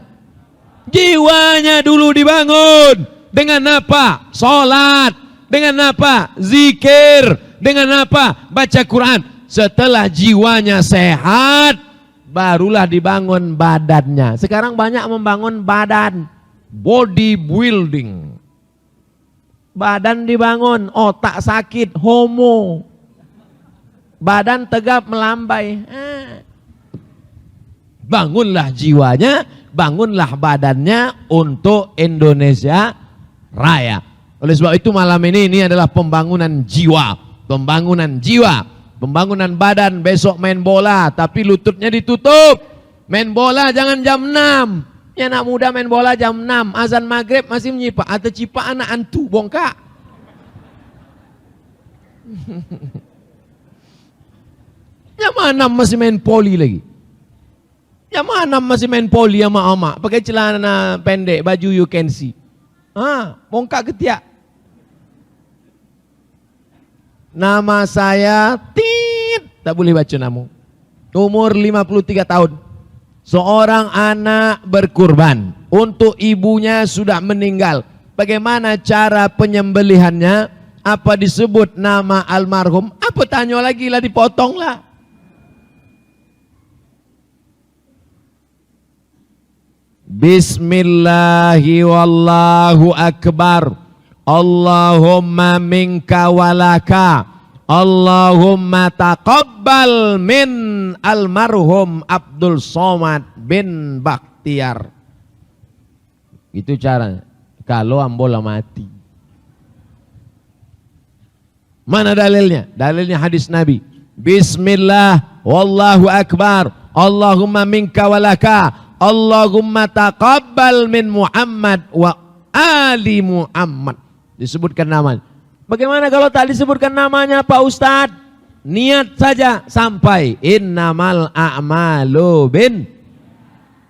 Jiwanya dulu dibangun. Dengan apa? Salat. Dengan apa? Zikir. Dengan apa? Baca Quran. Setelah jiwanya sehat, barulah dibangun badannya. Sekarang banyak membangun badan, bodybuilding. Badan dibangun, otak sakit, homo. Badan tegap melambai. Bangunlah jiwanya, bangunlah badannya untuk Indonesia Raya. Oleh sebab itu malam ini adalah pembangunan jiwa. Pembangunan jiwa. Pembangunan badan. Besok main bola tapi lututnya ditutup. Main bola jangan jam 6. Ya, anak muda main bola jam 6. Azan maghrib masih menyipak. Atau cipak anak antu bongkak. Yang mana masih main poli lagi? Yang mana masih main poli sama ama? Pakai celana pendek, baju you can see. Bongkak ketiak. Nama saya tak boleh baca nama. Umur 53 tahun. Seorang anak berkurban untuk ibunya sudah meninggal. Bagaimana cara penyembelihannya? Apa disebut nama almarhum? Apa tanya lagi lah, dipotong lah. Bismillahi wallahu akbar. Allahumma minka walaka. Allahumma taqabbal min almarhum Abdul Somad bin Bakhtiar. Itu caranya. Kalau ambola mati. Mana dalilnya? Dalilnya hadis Nabi. Bismillah wallahu akbar. Allahumma minka walaka. Allahumma taqabbal min Muhammad wa ali Muhammad. Disebutkan namanya. Bagaimana kalau tak disebutkan namanya Pak Ustadz? Niat saja sampai innamal a'malu bin.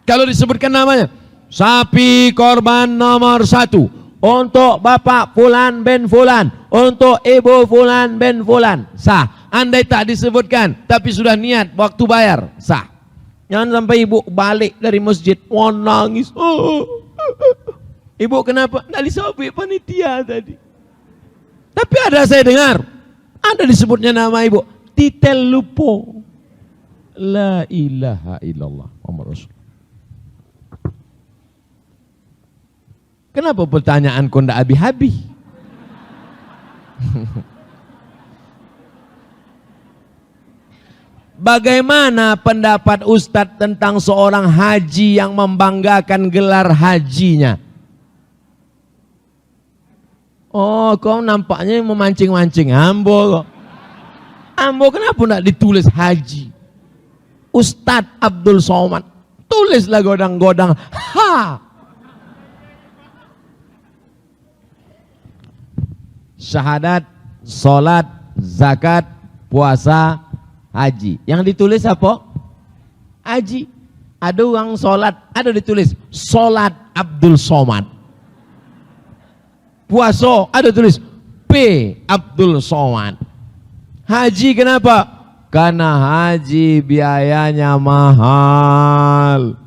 Kalau disebutkan namanya, sapi korban nomor 1 untuk Bapak Fulan bin Fulan, untuk Ibu Fulan bin Fulan, sah. Andai tak disebutkan tapi sudah niat waktu bayar, sah. Jangan sampai ibu balik dari masjid nangis. Ibu kenapa? Nggak disobek panitia tadi. Tapi ada saya dengar, ada disebutnya nama ibu. Titel lupo. La ilaha illallah Muhammad Rasul. Kenapa pertanyaanku ndak habis-habis? Bagaimana pendapat Ustadz tentang seorang haji yang membanggakan gelar hajinya? Oh, kau nampaknya memancing-mancing. Ambo kok. Ambo kenapa tidak ditulis haji? Ustadz Abdul Somad. Tulislah godang-godang. Syahadat, sholat, zakat, puasa, haji. Yang ditulis apa? Haji. Ada orang sholat, ada ditulis sholat Abdul Somad. Puasa ada tulis P Abdul Somad. Haji kenapa? Karena haji biayanya mahal.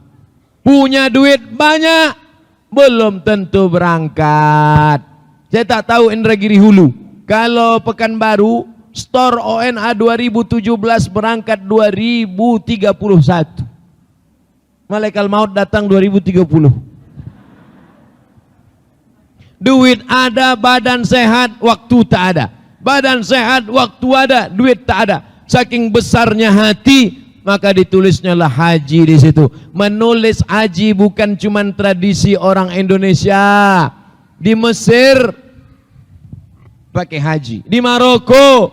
Punya duit banyak, belum tentu berangkat. Saya tak tahu Indragiri Hulu. Kalau Pekanbaru, store ONA 2017 berangkat 2031. Malaikat maut datang 2030. Duit ada, badan sehat, waktu tak ada. Badan sehat, waktu ada, duit tak ada. Saking besarnya hati, maka ditulisnya lah haji di situ. Menulis haji bukan cuma tradisi orang Indonesia. Di Mesir pakai haji, di Maroko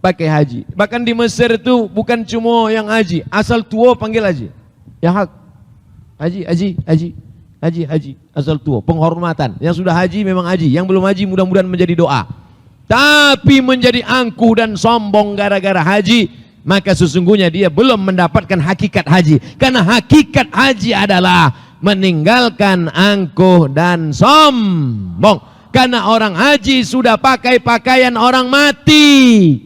pakai haji. Bahkan di Mesir itu bukan cuma yang haji, asal tua panggil haji. Ya hak, haji, haji, haji, haji, haji, asal tua, penghormatan. Yang sudah haji memang haji, yang belum haji mudah-mudahan menjadi doa. Tapi menjadi angkuh dan sombong gara-gara haji, maka sesungguhnya dia belum mendapatkan hakikat haji. Karena hakikat haji adalah meninggalkan angkuh dan sombong. Karena orang haji sudah pakai pakaian orang mati.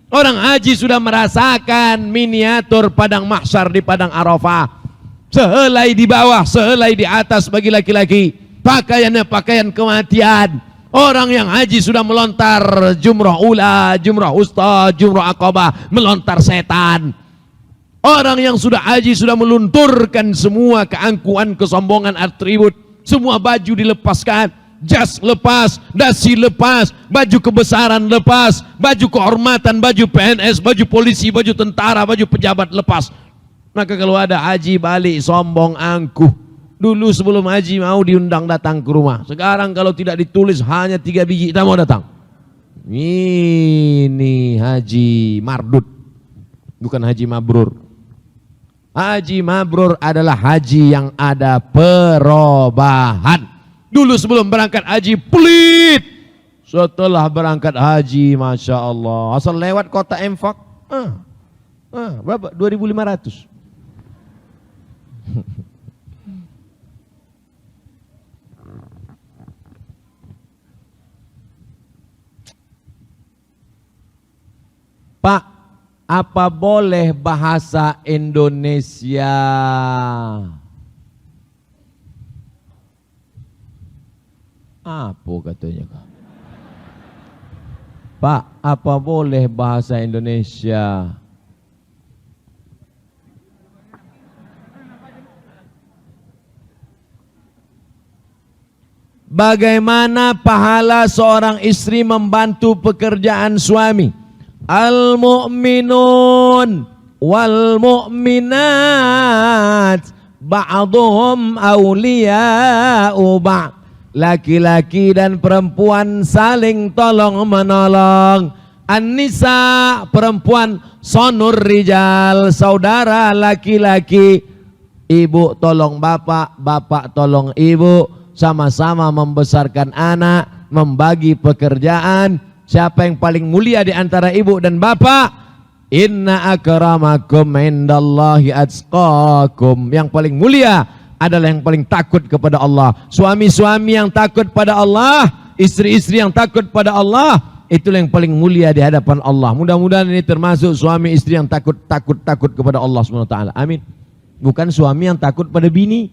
Orang haji sudah merasakan miniatur padang mahsyar di padang Arafah. Sehelai di bawah, sehelai di atas bagi laki-laki. Pakaiannya pakaian kematian. Orang yang haji sudah melontar jumrah ula, jumrah usta, jumrah aqabah, melontar setan. Orang yang sudah haji sudah melunturkan semua keangkuhan, kesombongan, atribut. Semua baju dilepaskan, jas lepas, dasi lepas, baju kebesaran lepas, baju kehormatan, baju PNS, baju polisi, baju tentara, baju pejabat lepas. Maka kalau ada haji balik sombong angkuh. Dulu sebelum haji mau diundang datang ke rumah. Sekarang kalau tidak ditulis hanya 3 biji tak mau datang. Ini haji mardut, bukan haji mabrur. Haji mabrur adalah haji yang ada perubahan. Dulu sebelum berangkat haji pelit. Setelah berangkat haji, Masya Allah, asal lewat kota Enfak, berapa? 2.500. Pak, apa boleh bahasa Indonesia? Apa katanya? Pak, apa boleh bahasa Indonesia? Bagaimana pahala seorang istri membantu pekerjaan suami? Al-mu'minun wal mu'minat ba'duhum awliya'u ba'd. Laki-laki dan perempuan saling tolong menolong. An-nisa, perempuan, sonur rijal, saudara laki-laki. Ibu tolong bapak, bapak tolong ibu, sama-sama membesarkan anak, membagi pekerjaan. Siapa yang paling mulia di antara ibu dan bapak? Inna akramakum indallahi atqakum. Yang paling mulia adalah yang paling takut kepada Allah. Suami-suami yang takut pada Allah, istri-istri yang takut pada Allah, itulah yang paling mulia di hadapan Allah. Mudah-mudahan ini termasuk suami istri yang takut kepada Allah SWT. Amin. Bukan suami yang takut pada bini.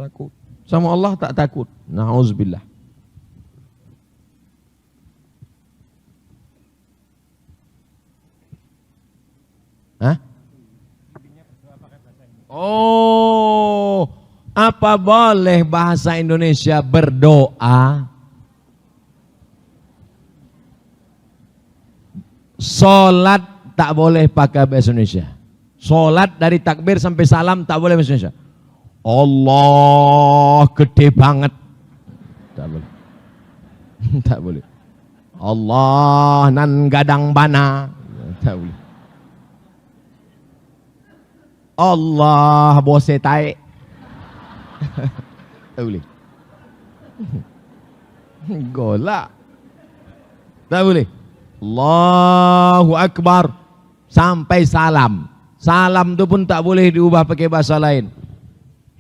Takut sama Allah tak takut. Na'udzubillah. Hah? Oh, apa boleh bahasa Indonesia berdoa? Solat tak boleh pakai bahasa Indonesia. Solat dari takbir sampai salam tak boleh bahasa Indonesia. Allah gede banget. Tak boleh. Tak boleh. Allah nan gadang bana. Tak boleh. Allah bose tae. Tak boleh. Golak. Tak boleh. Allahu Akbar sampai salam. Salam itu pun tak boleh diubah pakai bahasa lain.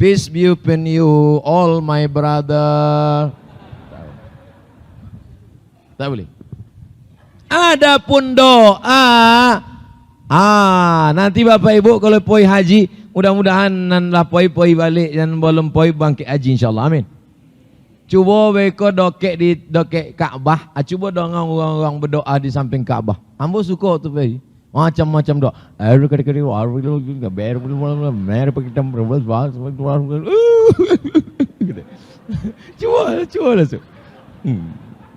Peace be upon you all my brother. Tak boleh. Adapun doa, nanti Bapak Ibu kalau poi haji, mudah-mudahan nan lah poi balik dan belum poi bangkit haji insyaallah. Amin. Cuba beko dokek Ka'bah, cuba dengan orang-orang berdoa di samping Ka'bah. Ambo suka tu pai. Macam-macam doa. Cuba lah tu.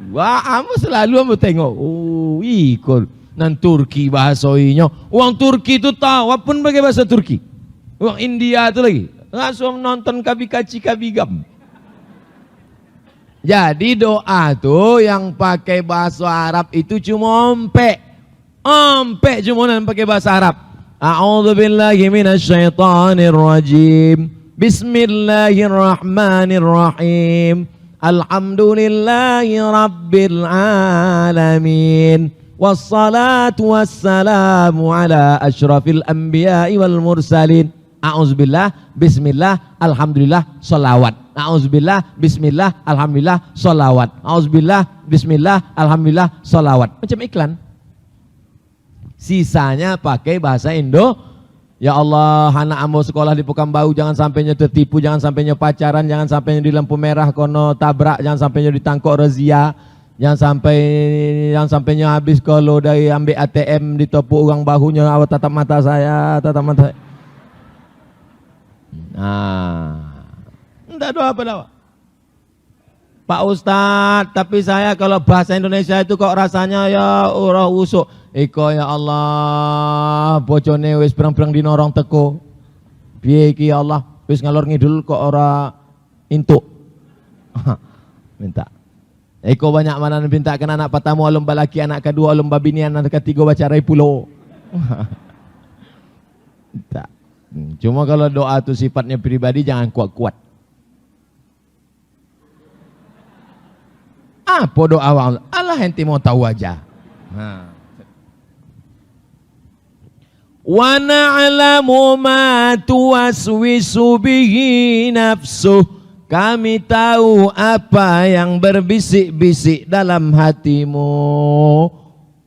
Wah, ambo selalu ambo tengok. Oh, ikut nan Turki bahasanya. Orang Turki tu tahu apa pun pakai bahasa Turki. Orang India tu lagi. Langsung nonton Kabikachi Kabigam. Jadi doa tu yang pakai bahasa Arab itu cuma ompek cuma nan pakai bahasa Arab. A'udzubillahi minasyaitonir rajim. Bismillahirrahmanirrahim. Alhamdulillahi rabbil alamin. Wassalatu wassalamu ala asyrafil anbiya'i wal mursalin. A'udzubillah, bismillah, alhamdulillah, sholawat. A'udzubillah, bismillah, alhamdulillah, sholawat. A'udzubillah, bismillah, alhamdulillah, sholawat. Macam iklan. Sisanya pakai bahasa Indo. Ya Allah, anak ambo sekolah di Pekanbaru jangan sampainya tertipu, jangan sampainya pacaran, jangan sampainya di lampu merah kono tabrak, jangan sampainya ditangkap razia, jangan sampainya habis kalau dari ambil ATM ditopuk orang bahunya, awak tatap mata saya, tatap mata. Enggak doa apa doa. Pak Ustadz, tapi saya kalau bahasa Indonesia itu kok rasanya ya urah usuk. Iko ya Allah, bojone wis perang-perang dinorong teko. Piye iki ya Allah, wis ngalor ngidul kok ora intuk. Minta. Iko banyak mana minta kan anak pertama lomba laki, anak kedua lomba bini, anak ketiga baca rai pulau. Minta. Cuma kalau doa itu sifatnya pribadi jangan kuat-kuat. Apa doa Allah? Allah ente mau tahu aja. Wa na'lamu ma tuwaswisu bihi nafsuh. Kami tahu apa yang berbisik-bisik dalam hatimu.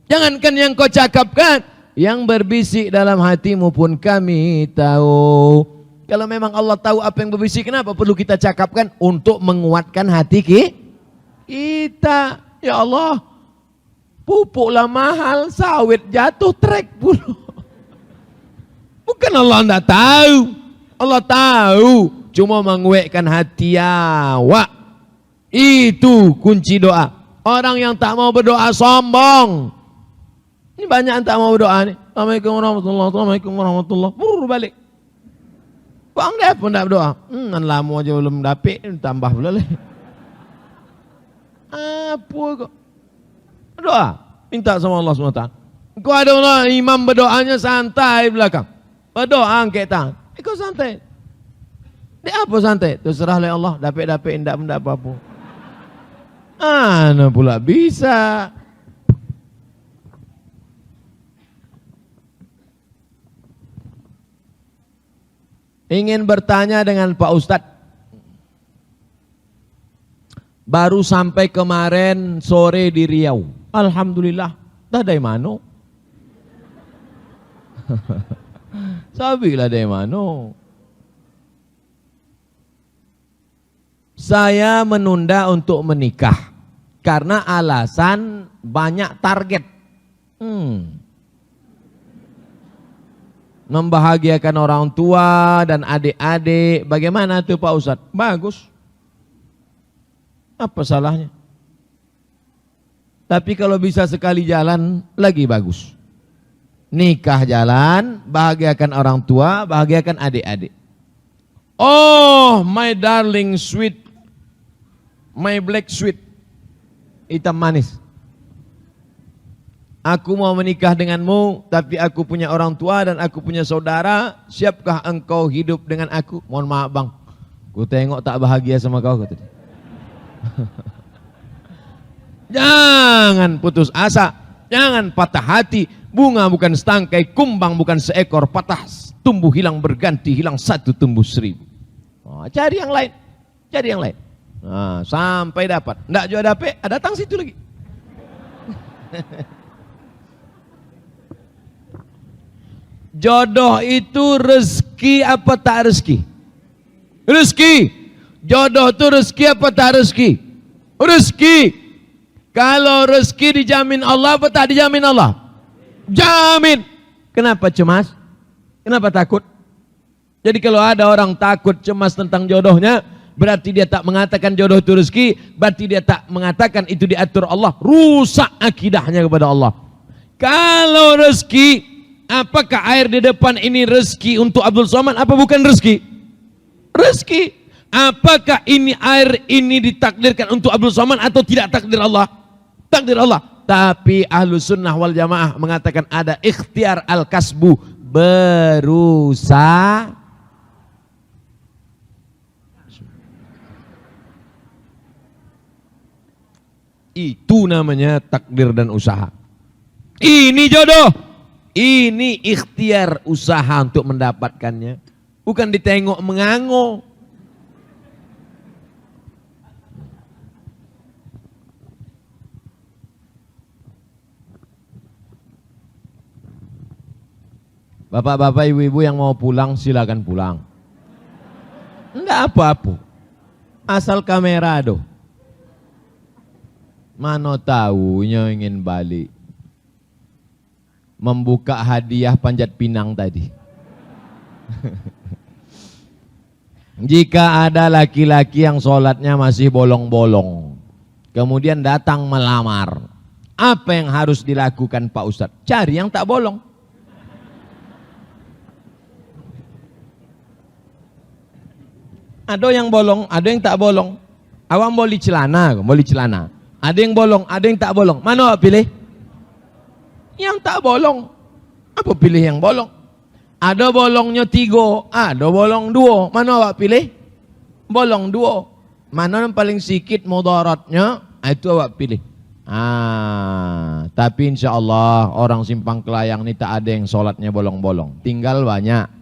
Jangankan yang kau cakapkan, yang berbisik dalam hatimu pun kami tahu. Kalau memang Allah tahu apa yang berbisik, kenapa perlu kita cakapkan? Untuk menguatkan hati kita. Ya Allah, pupuklah mahal, sawit jatuh trek puluh. Bukan Allah tidak tahu. Allah tahu. Cuma menguatkan hati awak. Itu kunci doa. Orang yang tak mau berdoa sombong. Ini banyak yang tak mau berdoa nih. Assalamualaikum warahmatullahi wabarakatuh. Assalamualaikum warahmatullahi wabarakatuh. Burur balik. Bang dia pun tak berdoa. Lama aja belum dapet. Tambah pula lah. Apa kok? Berdoa. Minta sama Allah SWT. Kau ada Allah, imam berdoanya santai belakang. Berdoa angkat tangan. Kau santai. Dia apa santai? Terserah oleh Allah. Dapet-dapet indak benda apa-apa. Mana pula bisa. Ingin bertanya dengan Pak Ustadz. Baru sampai kemarin sore di Riau. Alhamdulillah. Dah dari mana? Sabilah dari mana? Saya menunda untuk menikah karena alasan banyak target. Membahagiakan orang tua dan adik-adik. Bagaimana tuh Pak Ustadz? Bagus. Apa salahnya? Tapi kalau bisa sekali jalan, lagi bagus. Nikah jalan, bahagiakan orang tua, bahagiakan adik-adik. Oh, my darling sweet, my black sweet, hitam manis. Aku mau menikah denganmu, tapi aku punya orang tua dan aku punya saudara. Siapkah engkau hidup dengan aku? Mohon maaf bang, ku tengok tak bahagia sama kau. Kata dia. Jangan putus asa, jangan patah hati. Bunga bukan setangkai, kumbang bukan seekor, patah tumbuh hilang berganti, hilang satu tumbuh seribu. Cari yang lain, cari yang lain. Sampai dapat. Nggak juga dapat, datang situ lagi. Jodoh itu rezeki apa tak rezeki? Rezeki. Jodoh itu rezeki apa tak rezeki? Rezeki. Kalau rezeki dijamin Allah apa tak dijamin Allah? Jamin. Kenapa cemas? Kenapa takut? Jadi kalau ada orang takut cemas tentang jodohnya, berarti dia tak mengatakan jodoh itu rezeki, berarti dia tak mengatakan itu diatur Allah, rusak akidahnya kepada Allah. Kalau rezeki, apakah air di depan ini rezeki untuk Abdul Somad apa bukan rezeki? Rezeki. Apakah ini air ini ditakdirkan untuk Abdul Somad atau tidak takdir Allah? Takdir Allah. Tapi Ahlus Sunnah wal Jamaah mengatakan ada ikhtiar al-kasbu, berusaha. Itu namanya takdir dan usaha. Ini jodoh. Ini ikhtiar usaha untuk mendapatkannya. Bukan ditengok mengango. Bapak-bapak, ibu-ibu yang mau pulang silakan pulang. Enggak apa-apa. Asal kamera doh. Mana tahunya ingin balik. Membuka hadiah Panjat Pinang tadi. Jika ada laki-laki yang sholatnya masih bolong-bolong, kemudian datang melamar, apa yang harus dilakukan Pak Ustadz? Cari yang tak bolong. Ada yang bolong, ada yang tak bolong. Awang boleh celana, boleh celana. Ada yang bolong, ada yang tak bolong. Mana awak pilih? Yang tak bolong. Apa pilih yang bolong? Ada bolongnya 3, ada bolong 2. Mana awak pilih? Bolong 2. Mana yang paling sikit mudaratnya? Itu awak pilih. Tapi insya Allah orang Simpang Kelayang ini tak ada yang sholatnya bolong-bolong. Tinggal banyak.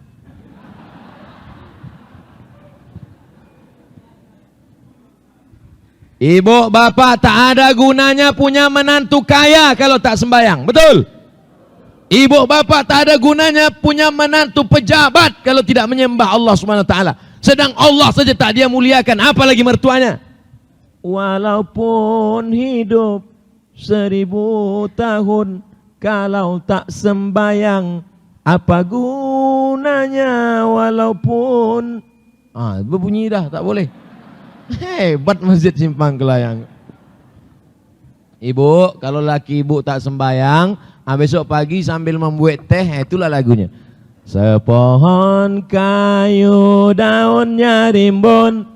Ibu bapak tak ada gunanya punya menantu kaya kalau tak sembahyang, betul? Ibu bapak tak ada gunanya punya menantu pejabat kalau tidak menyembah Allah Subhanahu wa taala. Sedang Allah saja tak dia muliakan, apalagi mertuanya. Walaupun hidup 1000 tahun kalau tak sembahyang, apa gunanya walaupun berbunyi dah, tak boleh. Hebat Masjid Simpang Kelayang. Ibu, kalau laki ibu tak sembayang, besok pagi sambil membuat teh, itulah lagunya. Sepohon kayu daunnya rimbun,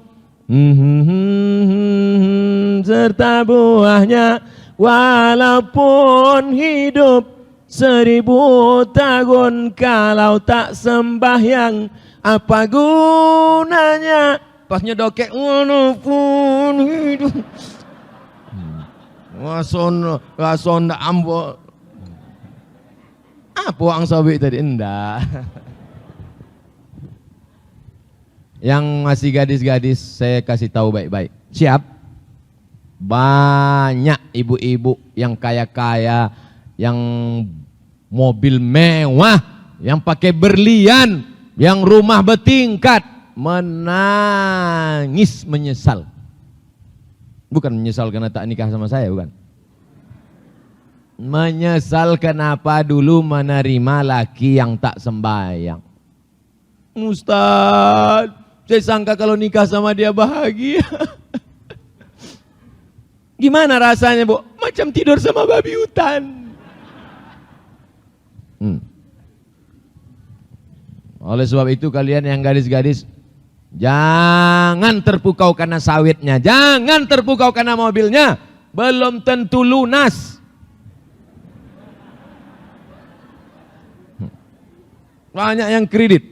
serta buahnya, walaupun hidup 1000 tahun kalau tak sembahyang, apa gunanya? Pasnya dokek walaupun hidup. Wason dak ambo. Apa ang sawi tadi? Enggak. Yang masih gadis-gadis saya kasih tahu baik-baik. Siap? Banyak ibu-ibu yang kaya-kaya, yang mobil mewah, yang pakai berlian, yang rumah bertingkat, menangis menyesal. Bukan menyesal karena tak nikah sama saya, bukan. Menyesal kenapa dulu menerima laki yang tak sembahyang. Ustaz, saya sangka kalau nikah sama dia bahagia. Gimana rasanya, Bu? Macam tidur sama babi hutan. Oleh sebab itu kalian yang gadis-gadis, jangan terpukau karena sawitnya, jangan terpukau karena mobilnya, belum tentu lunas. Banyak yang kredit,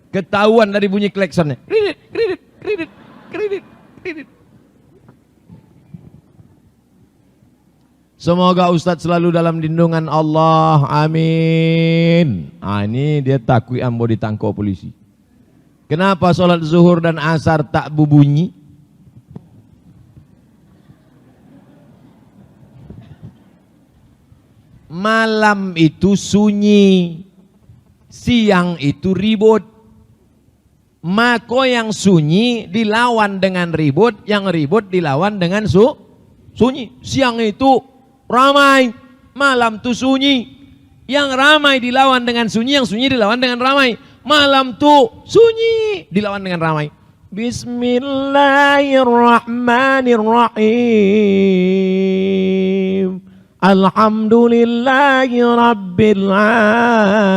ketahuan dari bunyi kleksonnya. Kredit. Semoga Ustadz selalu dalam lindungan Allah, amin. Ini dia takui ambo ditangkap polisi. Kenapa sholat zuhur dan asar tak berbunyi? Malam itu sunyi. siang itu ribut. Maka yang sunyi dilawan dengan ribut, yang ribut dilawan dengan sunyi. Siang itu ramai, malam itu sunyi. Yang ramai dilawan dengan sunyi, yang sunyi dilawan dengan ramai. Malam itu sunyi dilawan dengan ramai. Bismillahirrahmanirrahim. Alhamdulillahi Rabbil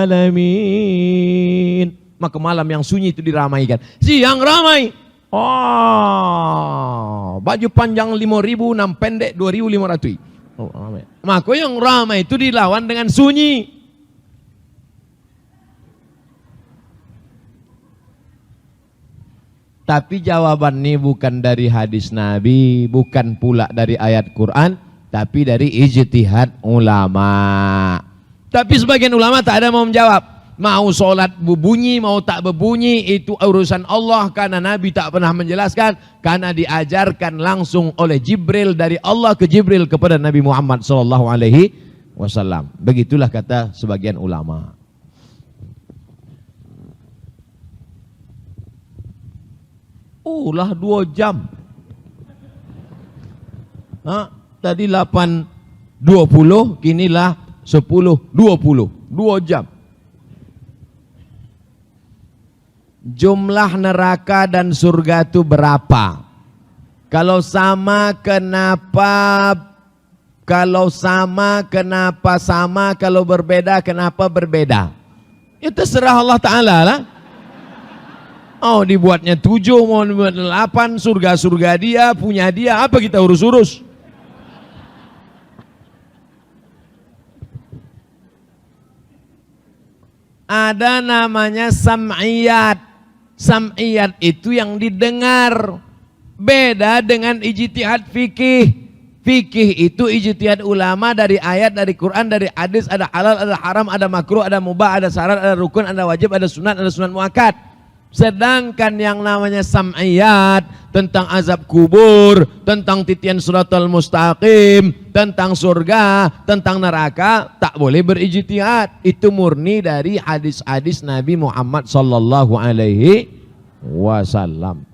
Alamin. Maka malam yang sunyi itu diramaikan. Siang ramai. Oh, baju panjang 5.000, enam pendek 2.500. Oh, ramai. Maka yang ramai itu dilawan dengan sunyi. Tapi jawaban ini bukan dari hadis Nabi, bukan pula dari ayat Quran, tapi dari ijtihad ulama. Tapi sebagian ulama tak ada mau menjawab. Mau solat berbunyi, mau tak berbunyi, itu urusan Allah. Karena Nabi tak pernah menjelaskan. Karena diajarkan langsung oleh Jibril, dari Allah ke Jibril kepada Nabi Muhammad SAW. Begitulah kata sebagian ulama. Lah 2 jam. Tadi 8.20, kinilah 10.20. 2 jam. Jumlah neraka dan surga itu berapa? Kalau sama kenapa? Kalau sama kenapa sama? Kalau berbeda kenapa berbeda? Itu terserah Allah Ta'ala lah. Oh, dibuatnya 7, mau dibuat 8, surga-surga dia, punya dia, apa kita urus-urus? Ada namanya sam'iyat. Sam'iyat itu yang didengar. Beda dengan ijtihad fikih. Fikih itu ijtihad ulama dari ayat, dari Quran, dari hadis, ada halal, ada haram, ada makruh, ada mubah, ada syarat, ada rukun, ada wajib, ada sunat muakkad. Sedangkan yang namanya sam'iyat, tentang azab kubur, tentang titian siratal mustaqim, tentang surga, tentang neraka, tak boleh berijtihad. Itu murni dari hadis-hadis Nabi Muhammad sallallahu alaihi wasallam.